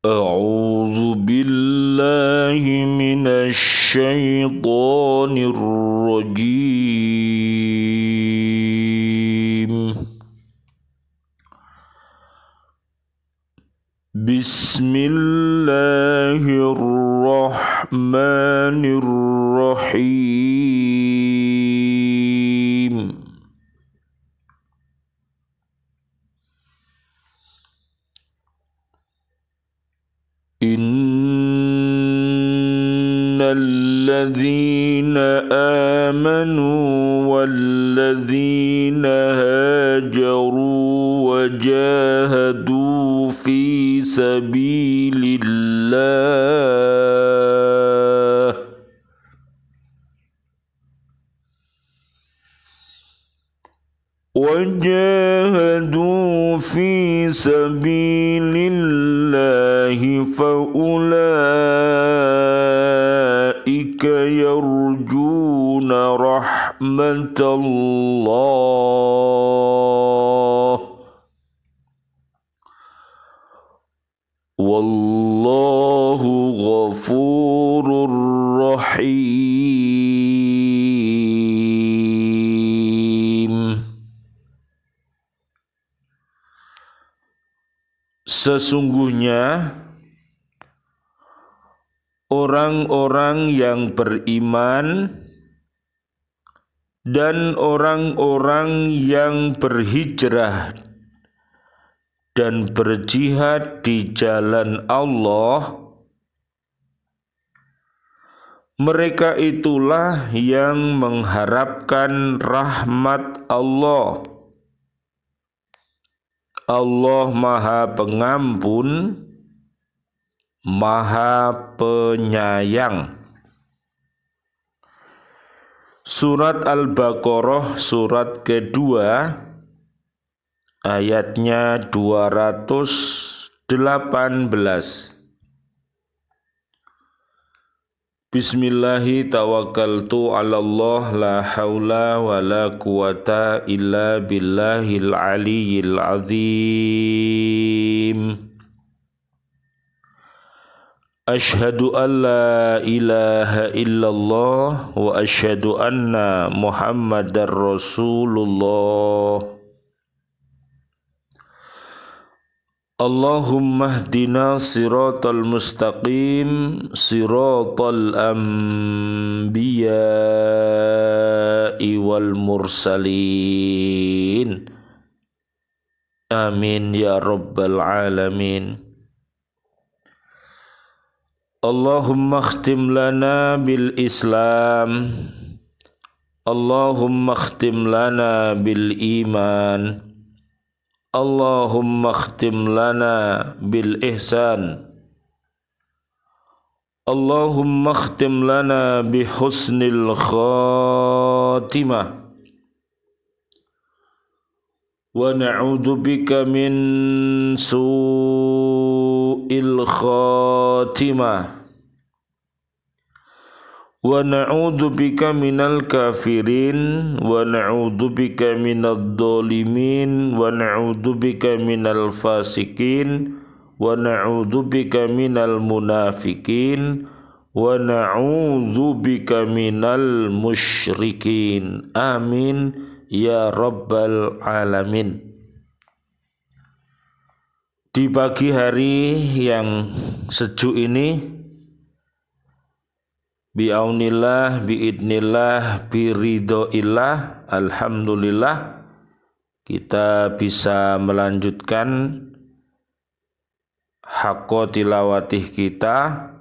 أعوذ بالله من الشيطان الرجيم. بسم الله الرحمن الرحيم. إن الذين آمنوا والذين هاجروا وجاهدوا في سبيل الله فأولئك يرجون رحمة الله والله غفور رحيم. Sesungguhnya orang-orang yang beriman dan orang-orang yang berhijrah dan berjihad di jalan Allah, mereka itulah yang mengharapkan rahmat Allah. Allah Maha Pengampun, Maha Penyayang. Surat Al-Baqarah surat kedua ayatnya 218. Bismillahi tawakkaltu ala Allah la haula wa la quwata illa billahil aliyyil azim. Ashhadu an la ilaha illallah wa ashhadu anna Muhammadar Rasulullah. Allahumma hdina siratal mustaqim siratal anbiya'i wal mursalin. Amin ya rabbal alamin. Allahumma khtim lana bil Islam, Allahumma khtim lana bil iman, Allahumma khtim lana bil ihsan, Allahumma khtim lana bi husnil khatimah, wa na'udzu bika min su'il khatimah, wa na'udzu bika minal kafirin, wa na'udzu bika minadh dhalimin, wa na'udzu bika minal fasikin, wa na'udzu bika minal munafikin, wa na'udzu bika minal musyrikin. Amin ya rabbal alamin. Di pagi hari yang sejuk ini, bi'aunillah, bi'idnillah, biridhoillah, alhamdulillah, kita bisa melanjutkan hakko tilawatih kita,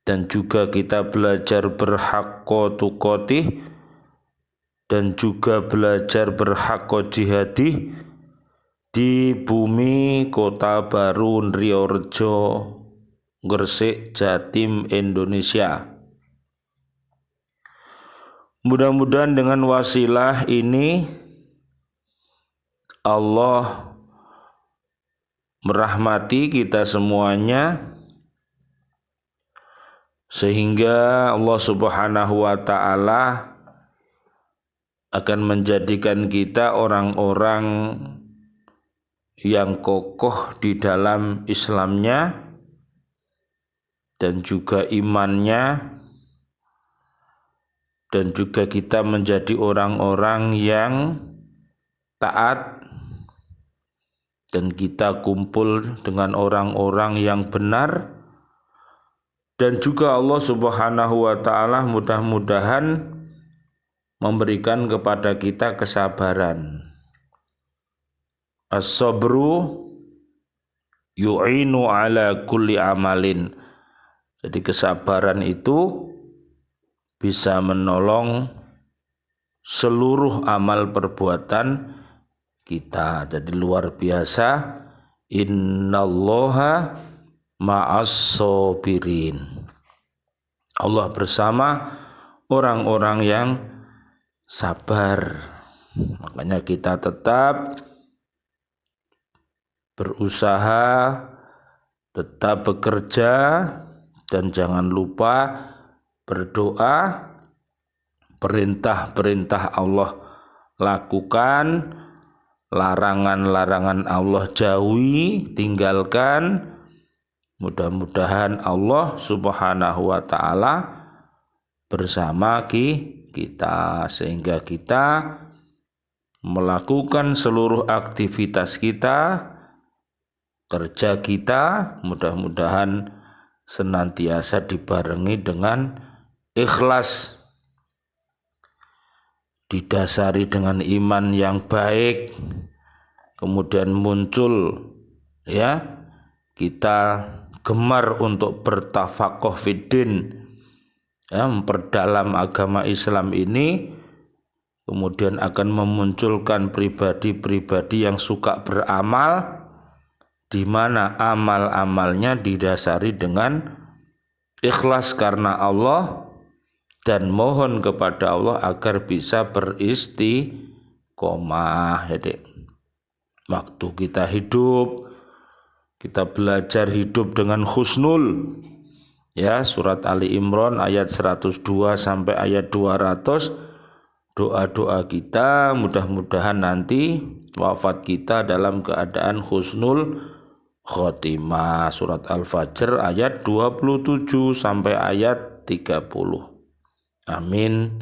dan juga kita belajar berhakko tukotih, dan juga belajar berhakko jihadih di bumi Kota Baru Nriyorejo, Gresik, Jatim, Indonesia. Mudah-mudahan dengan wasilah ini Allah merahmati kita semuanya, sehingga Allah Subhanahu wa ta'ala akan menjadikan kita orang-orang yang kokoh di dalam Islamnya dan juga imannya, dan juga kita menjadi orang-orang yang taat, dan kita kumpul dengan orang-orang yang benar, dan juga Allah Subhanahu wa ta'ala mudah-mudahan memberikan kepada kita kesabaran. As-sabru yu'inu ala kulli amalin. Jadi kesabaran itu bisa menolong seluruh amal perbuatan kita. Jadi luar biasa. Innallaha ma'as-sabirin. Allah bersama orang-orang yang sabar. Makanya kita tetap berusaha, tetap bekerja, dan jangan lupa berdoa. Perintah-perintah Allah lakukan, larangan-larangan Allah jauhi, tinggalkan. Mudah-mudahan Allah Subhanahu wa ta'ala bersama kita, sehingga kita melakukan seluruh aktivitas kita, kerja kita, mudah-mudahan senantiasa dibarengi dengan ikhlas, didasari dengan iman yang baik, kemudian muncul kita gemar untuk bertafaqquh fiddin, memperdalam agama Islam ini, kemudian akan memunculkan pribadi-pribadi yang suka beramal, di mana amal-amalnya didasari dengan ikhlas karena Allah, dan mohon kepada Allah agar bisa beristiqomah. Jadi waktu kita hidup, kita belajar hidup dengan husnul. Surat Ali Imran ayat 102 sampai ayat 200. Doa-doa kita mudah-mudahan nanti wafat kita dalam keadaan husnul khotimah. Surat Al-Fajr ayat 27 sampai ayat 30. Amin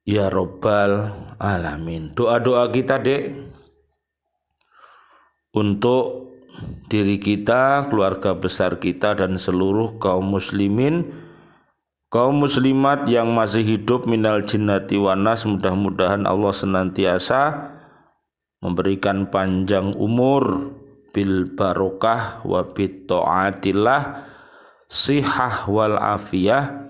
ya Rabbal Alamin. Doa-doa kita, Dek, untuk diri kita, keluarga besar kita, dan seluruh kaum muslimin, kaum muslimat yang masih hidup minal jinnati wan nas, mudah-mudahan Allah senantiasa memberikan panjang umur bil barokah wa bit taatillah, sihah wal afiyah,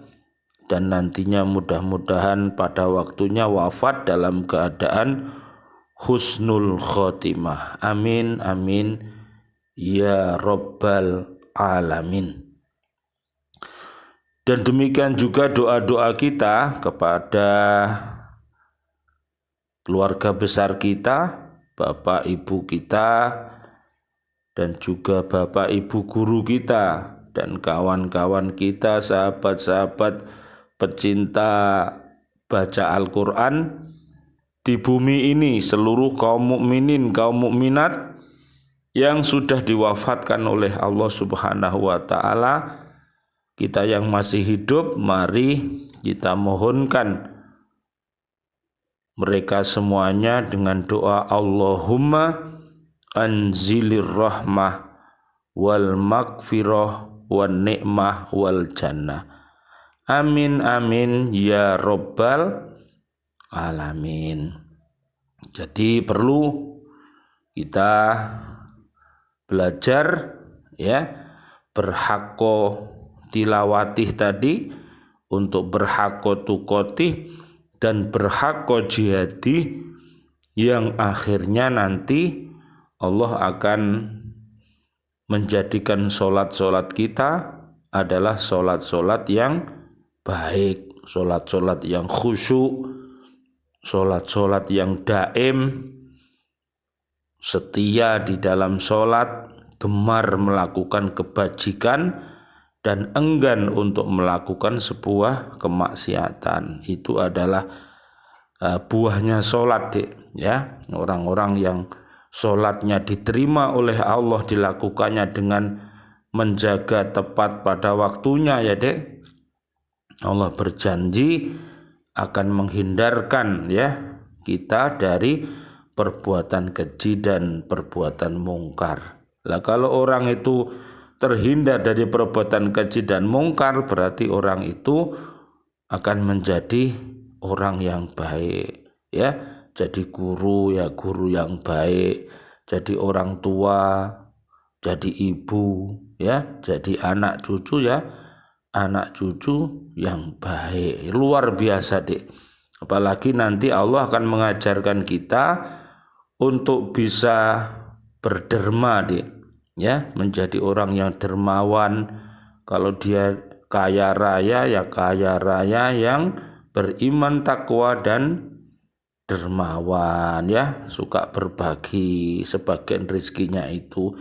dan nantinya mudah-mudahan pada waktunya wafat dalam keadaan husnul khotimah. Amin amin ya Rabbal Alamin. Dan demikian juga doa-doa kita kepada keluarga besar kita, bapak ibu kita, dan juga bapak ibu guru kita, dan kawan-kawan kita, sahabat-sahabat pecinta baca Al-Quran di bumi ini, seluruh kaum mukminin, kaum mukminat yang sudah diwafatkan oleh Allah Subhanahu wa ta'ala. Kita yang masih hidup, mari kita mohonkan mereka semuanya dengan doa Allahumma anzilir rahmah wal magfirah wan ni'mah wal jannah. Amin amin ya Rabbal Alamin. Jadi perlu kita belajar berhakko tilawatih tadi, untuk berhakko tukotih dan berhakko jihadi, yang akhirnya nanti Allah akan menjadikan sholat-sholat kita adalah sholat-sholat yang baik, sholat-sholat yang khusyuk, sholat-sholat yang daim, setia di dalam sholat, gemar melakukan kebajikan, dan enggan untuk melakukan sebuah kemaksiatan. Itu adalah buahnya sholat, Dek, Orang-orang yang sholatnya diterima oleh Allah, dilakukannya dengan menjaga tepat pada waktunya, ya Dek. Allah berjanji akan menghindarkan ya kita dari perbuatan keji dan perbuatan mungkar. Lah kalau orang itu terhindar dari perbuatan keji dan mungkar, berarti orang itu akan menjadi orang yang baik, ya. Jadi guru ya guru yang baik, jadi orang tua, jadi ibu, ya, jadi anak cucu ya anak cucu yang baik. Luar biasa, Dek. Apalagi nanti Allah akan mengajarkan kita untuk bisa berderma, Dek. Ya, menjadi orang yang dermawan. Kalau dia kaya raya, ya kaya raya yang beriman, takwa dan dermawan, ya, suka berbagi sebagian rezekinya itu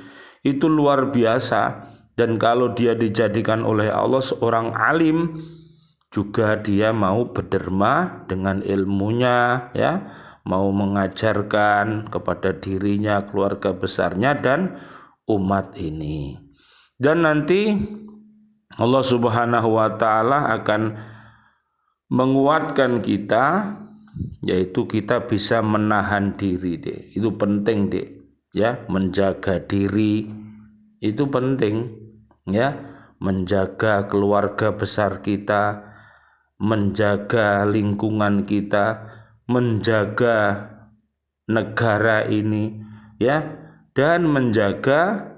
luar biasa. Dan kalau dia dijadikan oleh Allah seorang alim, juga dia mau berderma dengan ilmunya, ya, mau mengajarkan kepada dirinya, keluarga besarnya dan umat ini. Dan nanti Allah Subhanahu wa taala akan menguatkan kita, yaitu kita bisa menahan diri, Dek. Itu penting, Dek. Ya, menjaga diri itu penting, ya. Menjaga keluarga besar kita, menjaga lingkungan kita, menjaga negara ini, ya, dan menjaga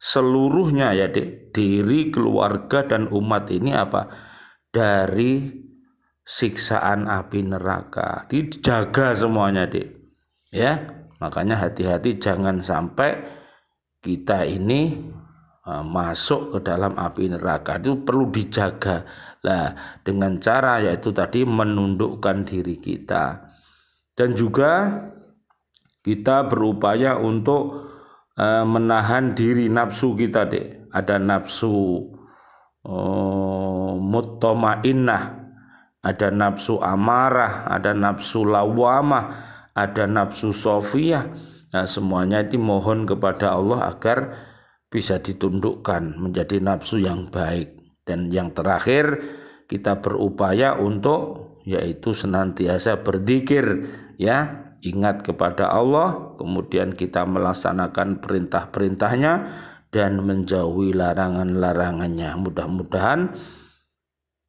seluruhnya, ya Dek, diri, keluarga dan umat ini apa? Dari siksaan api neraka. Dijaga semuanya, Dek. Ya, makanya hati-hati jangan sampai kita ini masuk ke dalam api neraka. Itu perlu dijaga. Lah, dengan cara yaitu tadi menundukkan diri kita. Dan juga kita berupaya untuk menahan diri nafsu kita, Dek. Ada nafsu mutmainnah, ada nafsu amarah, ada nafsu lawamah, ada nafsu sofiyah. Nah, semuanya itu mohon kepada Allah agar bisa ditundukkan menjadi nafsu yang baik. Dan yang terakhir, kita berupaya untuk yaitu senantiasa berzikir, ya, ingat kepada Allah, kemudian kita melaksanakan perintah-perintahnya dan menjauhi larangan-larangannya. Mudah-mudahan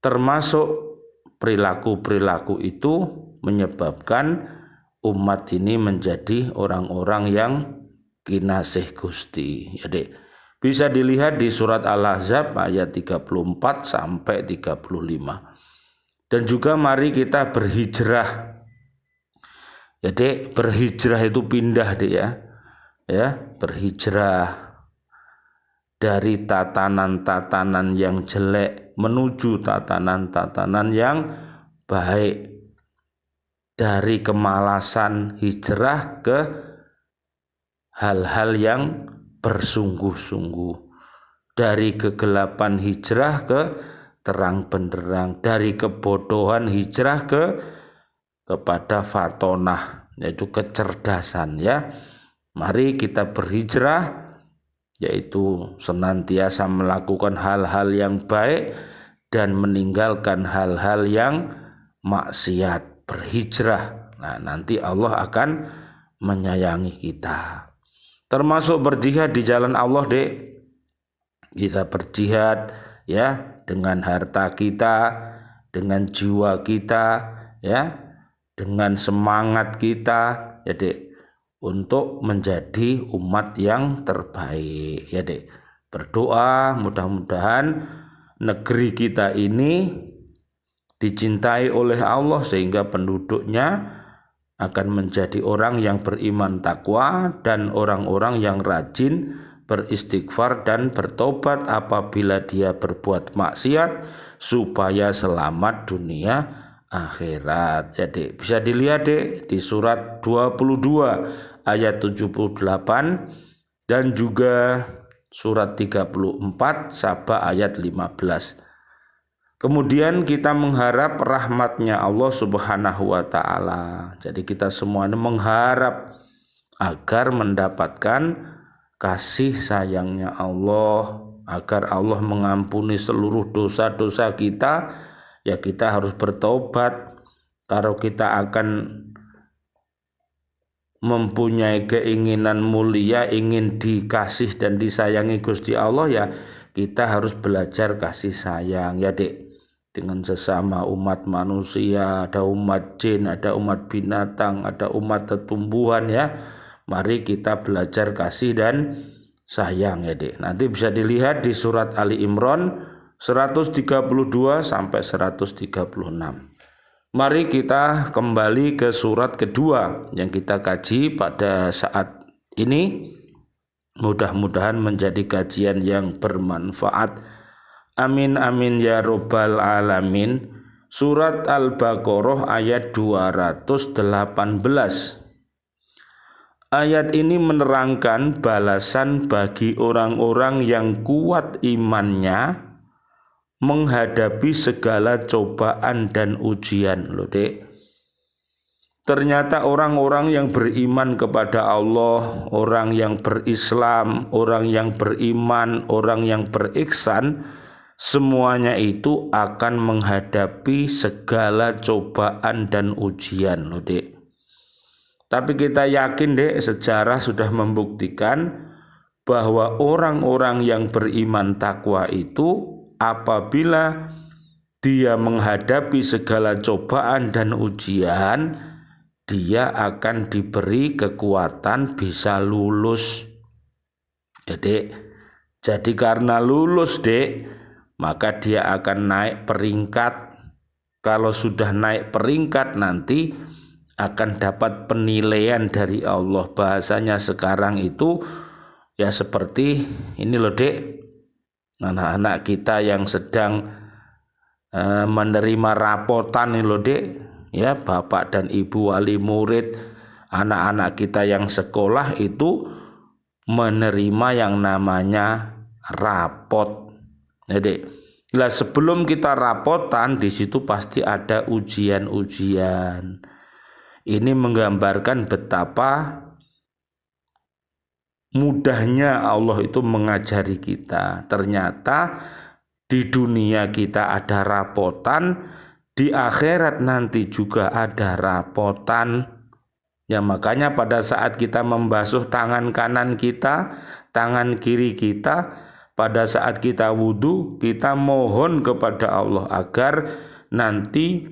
termasuk perilaku-perilaku itu menyebabkan umat ini menjadi orang-orang yang kinasih Gusti, ya Dek. Bisa dilihat di surat Al-Ahzab ayat 34 sampai 35. Dan juga mari kita berhijrah. Ya Dek, berhijrah itu pindah, Dek, ya. Ya, berhijrah dari tatanan-tatanan yang jelek menuju tatanan-tatanan yang baik. Dari kemalasan hijrah ke hal-hal yang bersungguh-sungguh. Dari kegelapan hijrah ke terang benderang. Dari kebodohan hijrah kepada fatonah, yaitu kecerdasan, ya. Mari kita berhijrah, yaitu senantiasa melakukan hal-hal yang baik dan meninggalkan hal-hal yang maksiat. Berhijrah. Nah, nanti Allah akan menyayangi kita. Termasuk berjihad di jalan Allah, Dek. Kita berjihad, ya, dengan harta kita, dengan jiwa kita, ya, dengan semangat kita, ya Dek, untuk menjadi umat yang terbaik, ya Dek. Berdoa mudah-mudahan negeri kita ini dicintai oleh Allah sehingga penduduknya akan menjadi orang yang beriman takwa dan orang-orang yang rajin beristighfar dan bertobat apabila dia berbuat maksiat supaya selamat dunia akhirat. Jadi bisa dilihat, Dek, di surat 22 ayat 78 dan juga surat 34 Saba ayat 15. Kemudian kita mengharap rahmatnya Allah Subhanahu wa ta'ala. Jadi kita semuanya mengharap agar mendapatkan kasih sayangnya Allah, agar Allah mengampuni seluruh dosa-dosa kita. Ya kita harus bertobat. Kalau kita akan mempunyai keinginan mulia, ingin dikasih dan disayangi Gusti Allah, ya kita harus belajar kasih sayang ya Dek, dengan sesama umat manusia. Ada umat jin, ada umat binatang, ada umat tetumbuhan ya. Mari kita belajar kasih dan sayang ya Dek. Nanti bisa dilihat di surat Ali Imran 132 sampai 136. Mari kita kembali ke surat kedua yang kita kaji pada saat ini. Mudah-mudahan menjadi kajian yang bermanfaat. Amin amin ya robbal alamin. Surat Al-Baqarah ayat 218. Ayat ini menerangkan balasan bagi orang-orang yang kuat imannya menghadapi segala cobaan dan ujian. Loh Dek, ternyata orang-orang yang beriman kepada Allah, orang yang berislam, orang yang beriman, orang yang berihsan, semuanya itu akan menghadapi segala cobaan dan ujian. Loh Dek, tapi kita yakin Dek, sejarah sudah membuktikan bahwa orang-orang yang beriman takwa itu apabila dia menghadapi segala cobaan dan ujian, dia akan diberi kekuatan bisa lulus. Jadi karena lulus Dek, maka dia akan naik peringkat. Kalau sudah naik peringkat nanti akan dapat penilaian dari Allah. Bahasanya sekarang itu ya seperti ini loh Dek, anak-anak kita yang sedang menerima rapotan ini loh Dek, ya bapak dan ibu wali murid, anak-anak kita yang sekolah itu menerima yang namanya rapot. Jadi sebelum kita rapotan di situ pasti ada ujian-ujian. Ini menggambarkan betapa mudahnya Allah itu mengajari kita. Ternyata di dunia kita ada rapotan, di akhirat nanti juga ada rapotan. Ya makanya pada saat kita membasuh tangan kanan kita, tangan kiri kita, pada saat kita wudhu, kita mohon kepada Allah agar nanti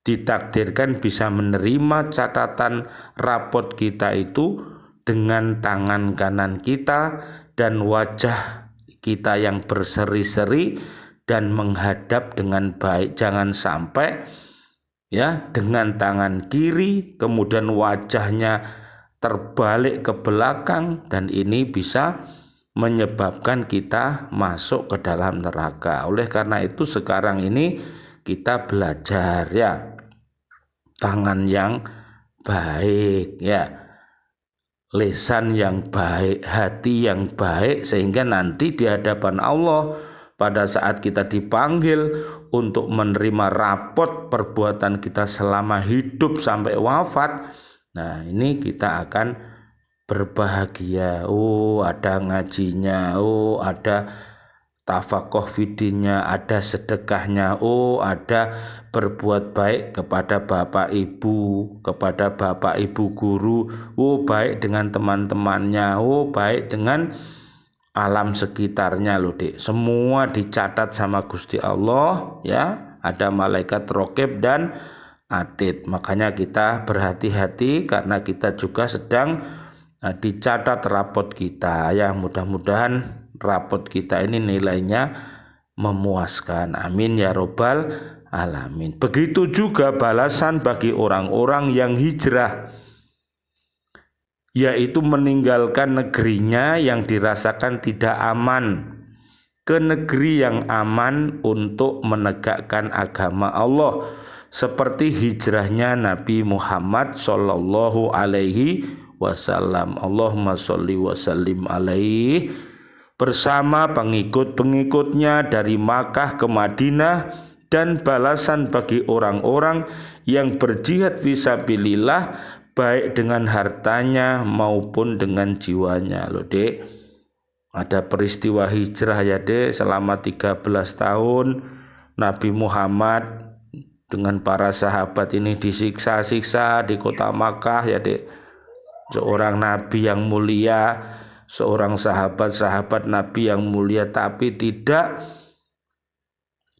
ditakdirkan bisa menerima catatan rapot kita itu dengan tangan kanan kita dan wajah kita yang berseri-seri dan menghadap dengan baik. Jangan sampai ya dengan tangan kiri kemudian wajahnya terbalik ke belakang, dan ini bisa menyebabkan kita masuk ke dalam neraka. Oleh karena itu sekarang ini kita belajar ya tangan yang baik ya, lisan yang baik, hati yang baik, sehingga nanti di hadapan Allah pada saat kita dipanggil untuk menerima rapot perbuatan kita selama hidup sampai wafat, nah ini kita akan berbahagia. Oh ada ngajinya, oh ada tafakoh fidinya, ada sedekahnya, oh ada berbuat baik kepada bapak ibu, kepada bapak ibu guru, oh baik dengan teman-temannya, oh baik dengan alam sekitarnya loh Dek. Semua dicatat sama Gusti Allah ya, ada malaikat raqib dan atid. Makanya kita berhati-hati karena kita juga sedang dicatat rapot kita ya. Mudah-mudahan rapot kita ini nilainya memuaskan. Amin ya robbal alamin. Begitu juga balasan bagi orang-orang yang hijrah, yaitu meninggalkan negerinya yang dirasakan tidak aman ke negeri yang aman untuk menegakkan agama Allah, seperti hijrahnya Nabi Muhammad sallallahu alaihi wasallam. Allahumma sholli wa sallim alaihi, bersama pengikut-pengikutnya dari Makkah ke Madinah, dan balasan bagi orang-orang yang berjihad fisabilillah baik dengan hartanya maupun dengan jiwanya loh Dek. Ada peristiwa hijrah ya Dek, selama 13 tahun Nabi Muhammad dengan para sahabat ini disiksa-siksa di kota Makkah ya Dek. Seorang nabi yang mulia, seorang sahabat-sahabat Nabi yang mulia, tapi tidak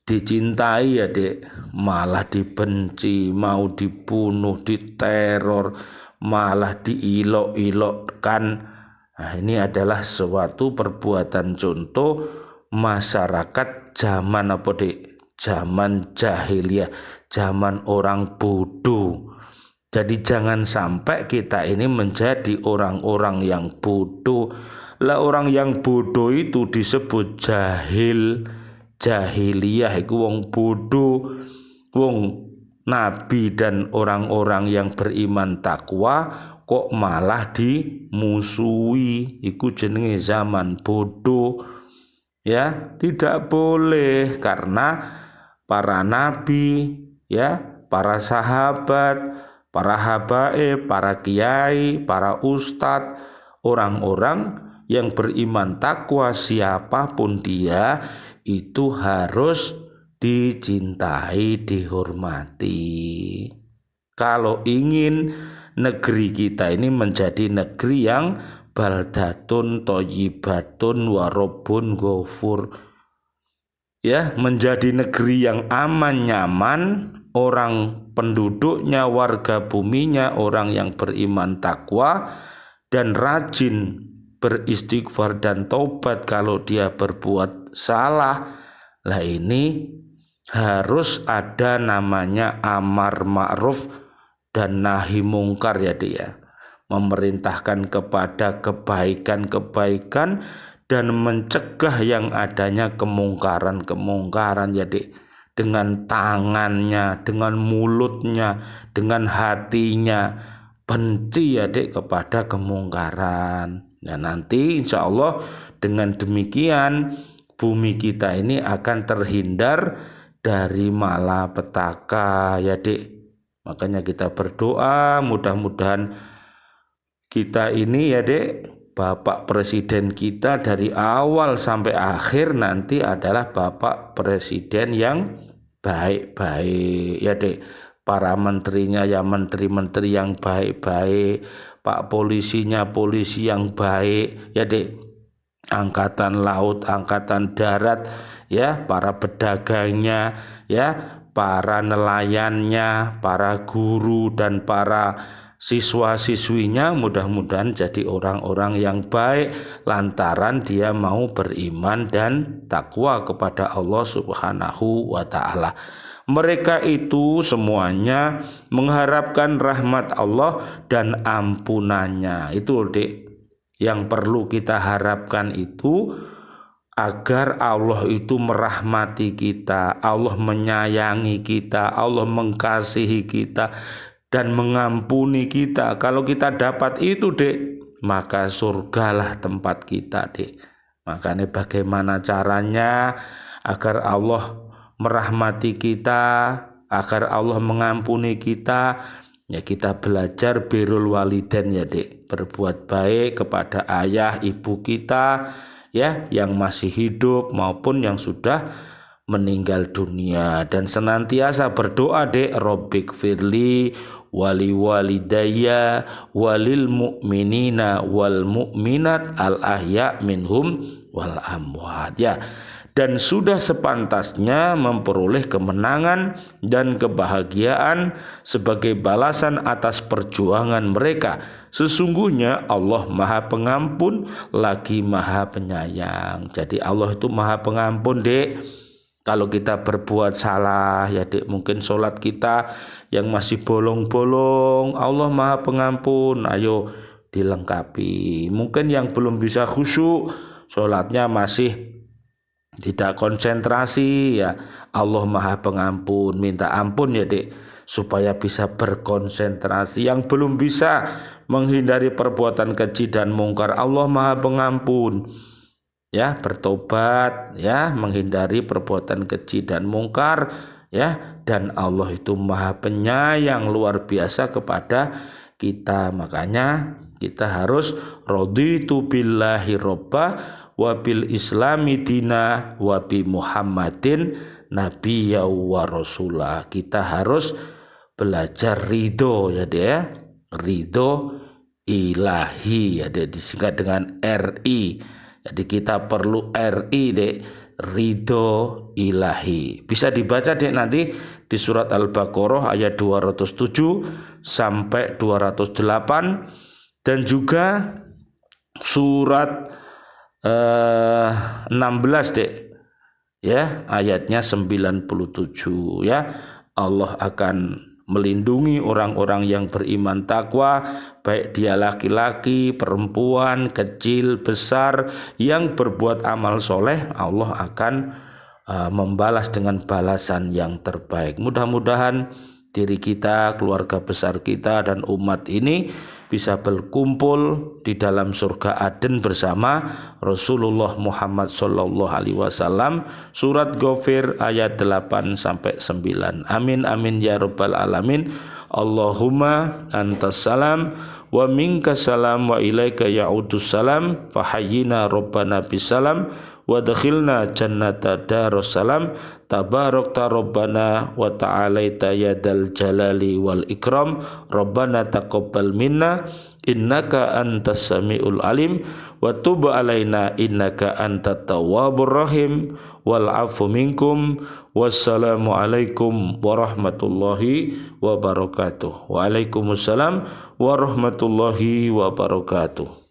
dicintai ya Dek, malah dibenci, mau dibunuh, diteror, malah diilok-ilokkan. Nah, ini adalah suatu perbuatan contoh masyarakat zaman apa Dek? Zaman jahiliyah, zaman orang bodoh. Jadi jangan sampai kita ini menjadi orang-orang yang bodoh. Lah orang yang bodoh itu disebut jahil. Jahiliyah itu wong bodoh. Wong nabi dan orang-orang yang beriman takwa kok malah dimusuhi. Iku jenenge zaman bodoh. Ya, tidak boleh, karena para nabi, ya, para sahabat, para habaib, para kiai, para ustadz, orang-orang yang beriman takwa siapapun dia itu harus dicintai, dihormati. Kalau ingin negeri kita ini menjadi negeri yang baldatun thayyibatun warobun ghafur, ya, menjadi negeri yang aman, nyaman, orang penduduknya, warga buminya, orang yang beriman takwa dan rajin beristighfar dan taubat kalau dia berbuat salah. Lah ini harus ada namanya amar ma'ruf dan nahi mungkar ya dia. Memerintahkan kepada kebaikan-kebaikan dan mencegah yang adanya kemungkaran-kemungkaran ya Dik. Dengan tangannya, dengan mulutnya, dengan hatinya benci ya Dik kepada kemungkaran. Nah nanti insya Allah dengan demikian bumi kita ini akan terhindar dari malapetaka ya Dik. Makanya kita berdoa mudah-mudahan kita ini ya Dek, Bapak Presiden kita dari awal sampai akhir nanti adalah Bapak Presiden yang baik-baik ya Dek. Para menterinya ya menteri-menteri yang baik-baik, Pak polisinya polisi yang baik ya Dek. Angkatan laut, angkatan darat ya, para pedagangnya ya, para nelayannya, para guru dan para siswa-siswinya mudah-mudahan jadi orang-orang yang baik lantaran dia mau beriman dan takwa kepada Allah Subhanahu wa taala. Mereka itu semuanya mengharapkan rahmat Allah dan ampunannya. Itu Dek, yang perlu kita harapkan itu agar Allah itu merahmati kita, Allah menyayangi kita, Allah mengasihi kita dan mengampuni kita. Kalau kita dapat itu Dek, maka surgalah tempat kita Dek. Makanya bagaimana caranya agar Allah merahmati kita, agar Allah mengampuni kita, ya kita belajar birrul walidain ya Dek. Berbuat baik kepada ayah ibu kita ya, yang masih hidup maupun yang sudah meninggal dunia, dan senantiasa berdoa Dek, Rabbik firli wali walidayya walil mu'minina wal mu'minat al ahya minhum wal amwat ya. Dan sudah sepantasnya memperoleh kemenangan dan kebahagiaan sebagai balasan atas perjuangan mereka. Sesungguhnya Allah Maha Pengampun lagi Maha Penyayang. Jadi Allah itu Maha Pengampun Dek. Kalau kita berbuat salah ya Dek, mungkin sholat kita yang masih bolong-bolong, Allah Maha Pengampun, ayo dilengkapi. Mungkin yang belum bisa khusyuk, sholatnya masih tidak konsentrasi ya, Allah Maha Pengampun, minta ampun ya Dek, supaya bisa berkonsentrasi. Yang belum bisa menghindari perbuatan keji dan mungkar, Allah Maha Pengampun ya, bertobat ya, menghindari perbuatan keji dan mungkar ya, dan Allah itu Maha Penyayang luar biasa kepada kita. Makanya kita harus raditu billahi robba wa bil islami dina wa bi Muhammadin nabiyya wa rasulah. Kita harus belajar ridho ya dia, ridho ilahi ya dia, disingkat dengan RI. Jadi kita perlu RI dek, ridho ilahi. Bisa dibaca dek nanti di surat Al-Baqarah ayat 207 sampai 208 dan juga surat 16 dek ya, ayatnya 97 ya. Allah akan melindungi orang-orang yang beriman takwa, baik dia laki-laki, perempuan, kecil, besar, yang berbuat amal soleh. Allah akan membalas dengan balasan yang terbaik. Mudah-mudahan diri kita, keluarga besar kita, dan umat ini bisa berkumpul di dalam surga Aden bersama Rasulullah Muhammad sallallahu alaihi wasallam. Surat Ghafir ayat 8 sampai 9. Amin amin ya rabbal alamin. Allahumma antas salam wa minkas salam wa ilaika ya'udus salam fahayyina rabbana bisalam wa dakhilna jannata darussalam tabarakta rabbana wa ta'alaita yadal jalali wal ikram rabbana taqabbal minna innaka antas samiul alim wa tub alaina innaka antat tawwabur rahim wal afu minkum wassalamu alaikum warahmatullahi wabarakatuh. Waalaikumsalam warahmatullahi wabarakatuh.